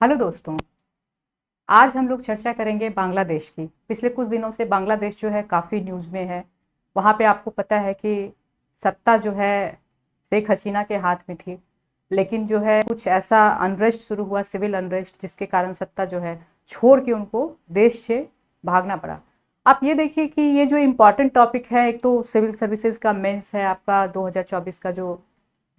Hello दोस्तों। आज हम लोग चर्चा करेंगे बांग्लादेश की। पिछले कुछ दिनों से बांग्लादेश जो है काफ़ी न्यूज़ में है। वहाँ पे आपको पता है कि सत्ता जो है शेख हसीना के हाथ में थी, लेकिन जो है कुछ ऐसा अनरेस्ट शुरू हुआ, सिविल अनरेस्ट, जिसके कारण सत्ता जो है छोड़ के उनको देश से भागना पड़ा। आप ये देखिए कि ये जो इम्पोर्टेंट टॉपिक है, एक तो सिविल सर्विसेज का मेंस है आपका 2024 का, जो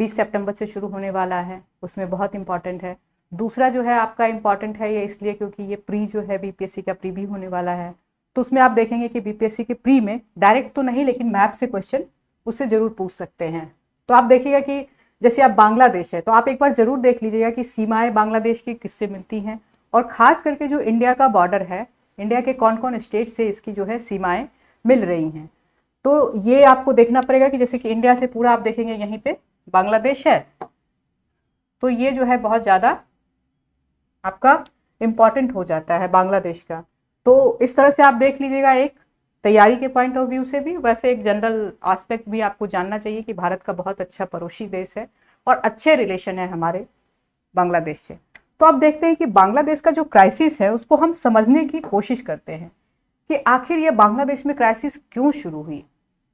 20 सितंबर से शुरू होने वाला है, उसमें बहुत इंपॉर्टेंट है। दूसरा जो है आपका इम्पॉर्टेंट है ये इसलिए क्योंकि ये प्री जो है बीपीएससी का प्री भी होने वाला है। तो उसमें आप देखेंगे कि बीपीएससी के प्री में डायरेक्ट तो नहीं, लेकिन मैप से क्वेश्चन उससे जरूर पूछ सकते हैं। तो आप देखिएगा कि जैसे आप बांग्लादेश है तो आप एक बार जरूर देख लीजिएगा कि सीमाएं बांग्लादेश की किससे मिलती हैं, और खास करके जो इंडिया का बॉर्डर है, इंडिया के कौन कौन स्टेट से इसकी जो है सीमाएं मिल रही हैं। तो ये आपको देखना पड़ेगा कि जैसे कि इंडिया से पूरा आप देखेंगे यहीं पे बांग्लादेश है, तो ये जो है बहुत ज़्यादा आपका इम्पॉर्टेंट हो जाता है बांग्लादेश का। तो इस तरह से आप देख लीजिएगा, एक तैयारी के पॉइंट ऑफ व्यू से भी, वैसे एक जनरल एस्पेक्ट भी आपको जानना चाहिए कि भारत का बहुत अच्छा पड़ोसी देश है और अच्छे रिलेशन है हमारे बांग्लादेश से। तो आप देखते हैं कि बांग्लादेश का जो क्राइसिस है उसको हम समझने की कोशिश करते हैं कि आखिर ये बांग्लादेश में क्राइसिस क्यों शुरू हुई।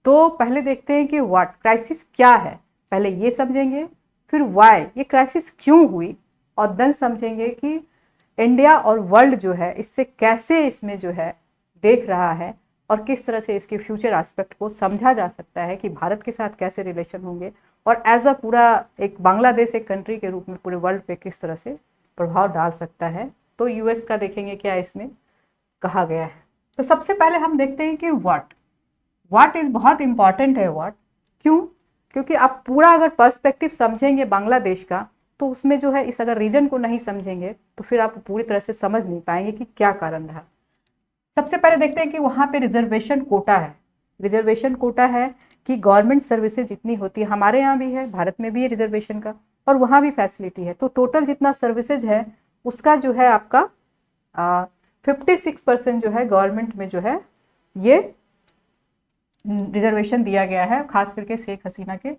तो पहले देखते हैं कि व्हाट क्राइसिस क्या है, पहले ये समझेंगे, फिर वाई ये क्राइसिस क्यों हुई, और देन समझेंगे कि इंडिया और वर्ल्ड जो है इससे कैसे इसमें जो है देख रहा है, और किस तरह से इसके फ्यूचर एस्पेक्ट को समझा जा सकता है कि भारत के साथ कैसे रिलेशन होंगे, और एज अ पूरा एक बांग्लादेश एक कंट्री के रूप में पूरे वर्ल्ड पे किस तरह से प्रभाव डाल सकता है। तो यूएस का देखेंगे क्या इसमें कहा गया है। तो सबसे पहले हम देखते हैं कि व्हाट इज बहुत इंपॉर्टेंट है। व्हाट क्यों? क्योंकि आप पूरा अगर पर्सपेक्टिव समझेंगे बांग्लादेश का, तो उसमें जो है इस अगर रीजन को नहीं समझेंगे तो फिर आप पूरी तरह से समझ नहीं पाएंगे कि क्या कारण रहा। सबसे पहले देखते हैं कि वहाँ पे रिजर्वेशन कोटा है। रिजर्वेशन कोटा है कि गवर्नमेंट सर्विसेज जितनी होती है, हमारे यहाँ भी है, भारत में भी है रिजर्वेशन का, और वहाँ भी फैसिलिटी है। तो टोटल जितना सर्विसेज है उसका जो है आपका 56% जो है गवर्नमेंट में जो है ये रिजर्वेशन दिया गया है, खास करके शेख हसीना के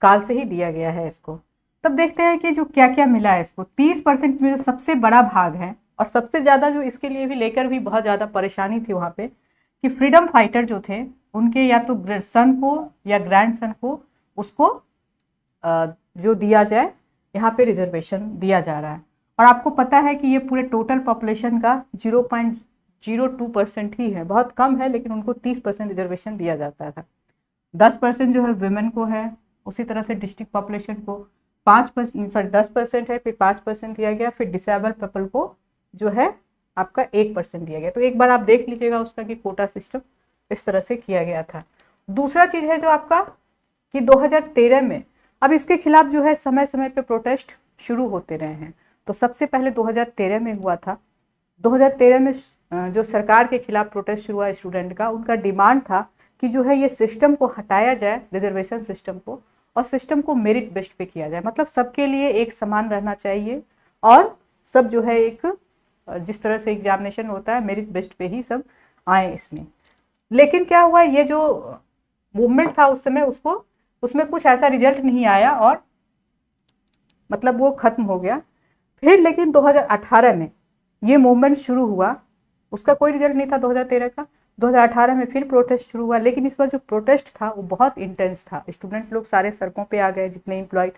काल से ही दिया गया है इसको। तब देखते हैं कि जो क्या क्या मिला है इसको। 30% में जो सबसे बड़ा भाग है, और सबसे ज़्यादा जो इसके लिए भी लेकर भी बहुत ज़्यादा परेशानी थी वहाँ पे, कि फ्रीडम फाइटर जो थे उनके या तो सन को या ग्रैंड सन को उसको जो दिया जाए, यहाँ पे रिजर्वेशन दिया जा रहा है। और आपको पता है कि ये पूरे टोटल पॉपुलेशन का 0.02% ही है, बहुत कम है, लेकिन उनको 30% रिजर्वेशन दिया जाता था। 10% जो है वुमेन को है, उसी तरह से डिस्ट्रिक्ट पॉपुलेशन को 5%, सॉरी 10% है, फिर 5% दिया गया, फिर डिसेबल पीपल को जो है आपका 1% दिया गया। तो एक बार आप देख लीजिएगा उसका कि कोटा सिस्टम इस तरह से किया गया था। दूसरा चीज है जो आपका कि 2013 में, अब इसके खिलाफ जो है समय समय पे प्रोटेस्ट शुरू होते रहे हैं। तो सबसे पहले 2013 में हुआ था। 2013 में जो सरकार के खिलाफ प्रोटेस्ट शुरू हुआ स्टूडेंट का, उनका डिमांड था कि जो है ये सिस्टम को हटाया जाए, रिजर्वेशन सिस्टम को, और सिस्टम को मेरिट बेस्ड पे किया जाए। मतलब सबके लिए एक समान रहना चाहिए, और सब जो है एक जिस तरह से एग्जामिनेशन होता है मेरिट बेस्ड पे ही सब आए इसमें। लेकिन क्या हुआ, ये जो मूवमेंट था उस समय उसको उसमें कुछ ऐसा रिजल्ट नहीं आया, और मतलब वो खत्म हो गया। फिर लेकिन 2018 में ये मूवमेंट शुरू हुआ, उसका कोई रिजल्ट नहीं था 2013 का। 2018 में फिर प्रोटेस्ट शुरू हुआ, लेकिन इस बार जो प्रोटेस्ट था वो बहुत इंटेंस था। स्टूडेंट लोग सारे सड़कों पे आ गए, जितने एम्प्लॉयड।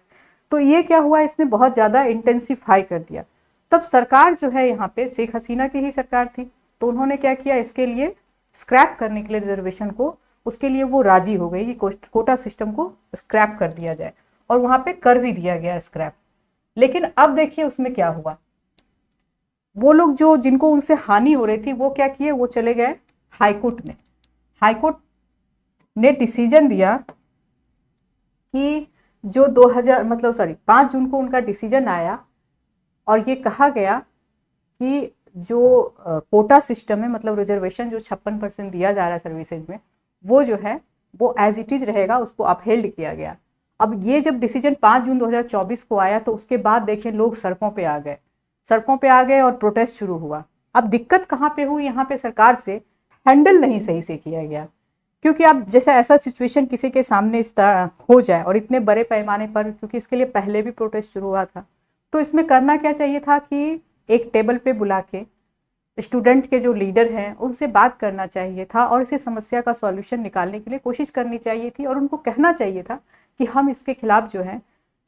तो ये क्या हुआ, इसने बहुत ज़्यादा इंटेंसिफाई कर दिया। तब सरकार जो है यहाँ पे शेख हसीना की ही सरकार थी, तो उन्होंने क्या किया, इसके लिए स्क्रैप करने के लिए रिजर्वेशन को, उसके लिए वो राजी हो गई कि कोटा सिस्टम को स्क्रैप कर दिया जाए, और वहाँ पे कर भी दिया गया स्क्रैप। लेकिन अब देखिए उसमें क्या हुआ, वो लोग जो जिनको उनसे हानि हो रही थी वो क्या किए, वो चले गए हाईकोर्ट में। हाईकोर्ट ने डिसीजन दिया कि जो 2000 मतलब सॉरी 5 जून को उनका डिसीजन आया, और ये कहा गया कि जो कोटा सिस्टम है, मतलब रिजर्वेशन जो 56% दिया जा रहा है सर्विसेज में, वो जो है वो एज इट इज रहेगा, उसको अपहेल्ड किया गया। अब ये जब डिसीजन 5 जून 2024 को आया, तो उसके बाद देखिए लोग सड़कों पे आ गए और प्रोटेस्ट शुरू हुआ। अब दिक्कत कहाँ पे हुई, यहाँ पे सरकार से हैंडल नहीं सही से किया गया। क्योंकि अब जैसे ऐसा सिचुएशन किसी के सामने इस तरह हो जाए, और इतने बड़े पैमाने पर, क्योंकि इसके लिए पहले भी प्रोटेस्ट शुरू हुआ था, तो इसमें करना क्या चाहिए था कि एक टेबल पे बुला के स्टूडेंट के जो लीडर हैं उनसे बात करना चाहिए था और इसे समस्या का सॉल्यूशन निकालने के लिए कोशिश करनी चाहिए थी और उनको कहना चाहिए था कि हम इसके खिलाफ जो है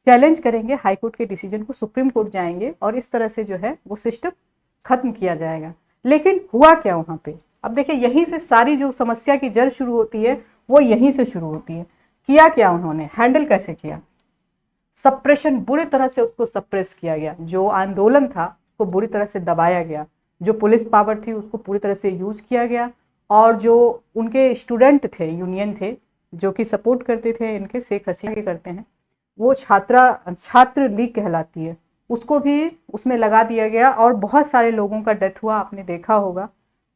चैलेंज करेंगे, हाई कोर्ट के डिसीजन को, सुप्रीम कोर्ट जाएंगे और इस तरह से जो है वो सिस्टम खत्म किया जाएगा। लेकिन हुआ क्या वहाँ पे? अब देखिए, यहीं से सारी जो समस्या की जड़ शुरू होती है वो यहीं से शुरू होती है। किया क्या उन्होंने, हैंडल कैसे किया? सप्रेशन, बुरी तरह से उसको सप्रेस किया गया। जो आंदोलन था उसको बुरी तरह से दबाया गया, जो पुलिस पावर थी उसको पूरी तरह से यूज किया गया और जो उनके स्टूडेंट थे, यूनियन थे जो कि सपोर्ट करते थे इनके, शेख हसीना के करते हैं, वो छात्र लीग कहलाती है, उसको भी उसमें लगा दिया गया और बहुत सारे लोगों का डेथ हुआ। आपने देखा होगा,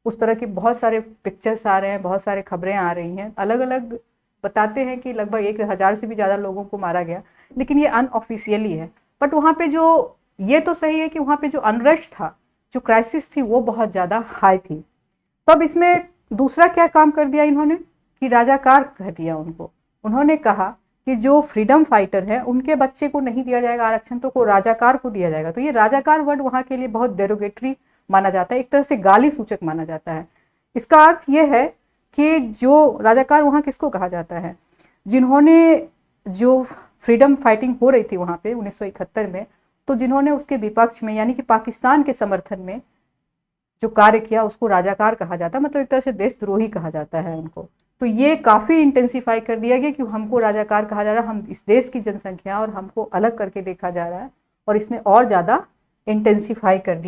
उस तरह के बहुत सारे पिक्चर्स आ रहे हैं, बहुत सारे खबरें आ रही हैं, अलग अलग बताते हैं कि लगभग 1000 से भी ज़्यादा लोगों को मारा गया, लेकिन ये अनऑफिशियली है। बट वहाँ पे जो, ये तो सही है कि वहाँ पे जो अनरेस्ट था, जो क्राइसिस थी, वो बहुत ज़्यादा हाई थी। तब इसमें दूसरा क्या काम कर दिया इन्होंने कि राजाकार कह दिया उनको। उन्होंने कहा कि जो फ्रीडम फाइटर है उनके बच्चे को नहीं दिया जाएगा आरक्षण, तो को राजाकार को दिया जाएगा। तो ये राजाकार वर्ड वहाँ के लिए बहुत डेरोगेटरी माना जाता है, एक तरह से गाली सूचक माना जाता है। इसका अर्थ ये है कि जो राजाकार वहाँ किसको कहा जाता है, जिन्होंने, जो फ्रीडम फाइटिंग हो रही थी वहाँ पे 1971 में, तो जिन्होंने उसके विपक्ष में यानी कि पाकिस्तान के समर्थन में जो कार्य किया उसको राजाकार कहा जाता है, मतलब एक तरह से देशद्रोही कहा जाता है उनको। तो ये काफ़ी इंटेंसिफाई कर दिया गया कि हमको राजाकार कहा जा रहा है, हम इस देश की जनसंख्या और हमको अलग करके देखा जा रहा है, और इसने और ज़्यादा इंटेंसिफाई कर दिया।